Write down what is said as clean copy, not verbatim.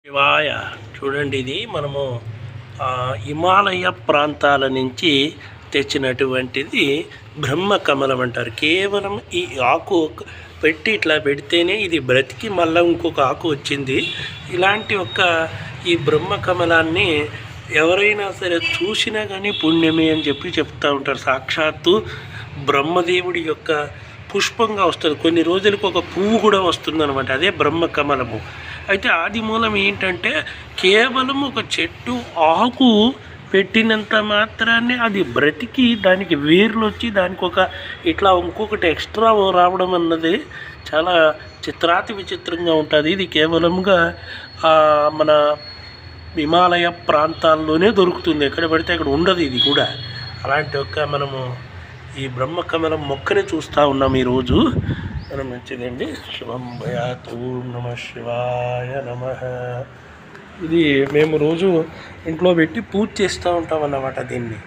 శివాయ. చూడండి, ఇది మనము హిమాలయ ప్రాంతాల నుంచి తెచ్చినటువంటిది బ్రహ్మకమలం అంటారు. కేవలం ఈ ఆకు పెట్టి ఇట్లా పెడితేనే ఇది బ్రతికి మళ్ళీ ఇంకొక ఆకు వచ్చింది. ఇలాంటి ఈ బ్రహ్మకమలాన్ని ఎవరైనా సరే చూసినా కానీ పుణ్యమే అని చెప్తూ ఉంటారు. సాక్షాత్తు బ్రహ్మదేవుడి యొక్క పుష్పంగా వస్తుంది. కొన్ని రోజులకు ఒక పువ్వు కూడా వస్తుంది అనమాట. అదే బ్రహ్మకమలము. అయితే ఆది మూలం ఏంటంటే కేవలం ఒక చెట్టు ఆకు పెట్టినంత మాత్రాన్ని అది బ్రతికి దానికి వేర్లు వచ్చి దానికి ఇట్లా ఇంకొకటి ఎక్స్ట్రా రావడం అన్నది చాలా చిత్రాతి విచిత్రంగా ఉంటుంది. ఇది కేవలంగా మన హిమాలయ ప్రాంతాల్లోనే దొరుకుతుంది. ఎక్కడ పడితే అక్కడ ఉండదు. ఇది కూడా అలాంటి మనము ఈ బ్రహ్మకమలం మొక్కని చూస్తూ ఉన్నాం ఈరోజు. మనం మంచిదండి. శుభం భయాతు. నమ శివాయ నమ. ఇది మేము రోజు ఇంట్లో పెట్టి పూజ చేస్తూ ఉంటాం అన్నమాట దీన్ని.